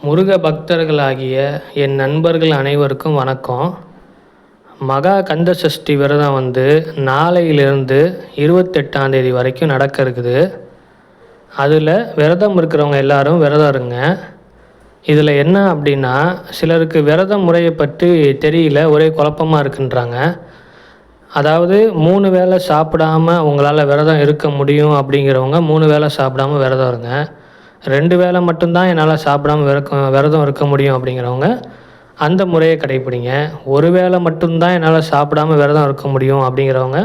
முருக பக்தர்களாகிய என் நண்பர்கள் அனைவருக்கும் வணக்கம். மகா கந்த சஷ்டி விரதம் நாளையிலிருந்து 28ஆம் தேதி வரைக்கும் நடக்க இருக்குது. அதில் விரதம் இருக்கிறவங்க எல்லாரும் விரதம் இருங்க. இதில் என்ன அப்படின்னா, சிலருக்கு விரத முறையை பற்றி தெரியல, ஒரே குழப்பமாக இருக்குன்றாங்க. அதாவது 3 வேளை சாப்பிடாம உங்களால் விரதம் இருக்க முடியும் அப்படிங்கிறவங்க 3 வேளை சாப்பிடாம விரதம் இருங்க. 2 வேளை மட்டும்தான் என்னால் சாப்பிடாம விரதம் இருக்க முடியும் அப்படிங்கிறவங்க அந்த முறையை கடைப்பிடிங்க. 1 வேளை மட்டும்தான் என்னால் சாப்பிடாம விரதம் இருக்க முடியும் அப்படிங்கிறவங்க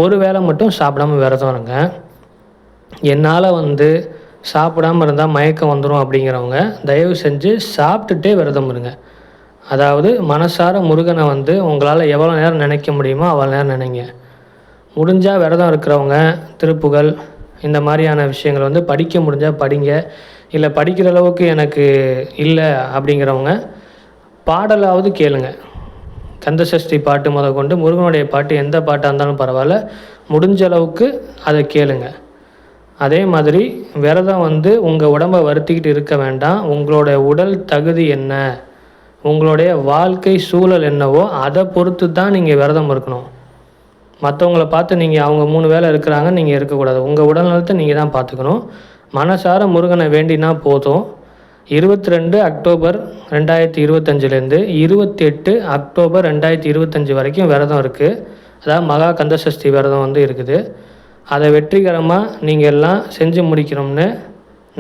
1 வேளை மட்டும் சாப்பிடாம விரதம் இருங்க. என்னால் சாப்பிடாமல் இருந்தால் மயக்கம் வந்துடும் அப்படிங்கிறவங்க தயவு செஞ்சு சாப்பிட்டுட்டே விரதம் இருங்க. அதாவது மனசார முருகனை உங்களால் எவ்வளோ நேரம் நினைக்க முடியுமோ அவ்வளோ நேரம் நினைங்க. முடிஞ்சால் விரதம் இருக்கிறவங்க திருப்புகழ் இந்த மாதிரியான விஷயங்கள் படிக்க முடிஞ்சால் படிங்க. இல்லை படிக்கிற அளவுக்கு எனக்கு இல்லை அப்படிங்கிறவங்க பாடலாவது கேளுங்க. கந்தசஷ்டி பாட்டு முதற்கொண்டு முருகனுடைய பாட்டு எந்த பாட்டாக இருந்தாலும் பரவாயில்ல, முடிஞ்ச அளவுக்கு அதை கேளுங்க. அதே மாதிரி விரதம் உங்கள் உடம்பை வருத்திக்கிட்டு இருக்க வேண்டாம். உங்களோட உடல் தகுதி என்ன, உங்களுடைய வாழ்க்கை சூழல் என்னவோ அதை பொறுத்து தான் நீங்கள் விரதம் இருக்கணும். மற்றவங்கள பார்த்து நீங்கள் அவங்க 3 வேளை இருக்கிறாங்க, நீங்கள் இருக்கக்கூடாது. உங்கள் உடல்நலத்தை நீங்கள் தான் பார்த்துக்கணும். மனசார முருகனை வேண்டினா போதும். 22 அக்டோபர் 2025லேருந்து 28 அக்டோபர் 2025 வரைக்கும் விரதம் இருக்குது. அதாவது மகா கந்தசஷ்டி விரதம் இருக்குது. அதை வெற்றிகரமாக நீங்கள் எல்லாம் செஞ்சு முடிக்கணும்னு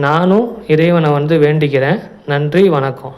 நானும் இறைவனை வேண்டிக்கிறேன். நன்றி, வணக்கம்.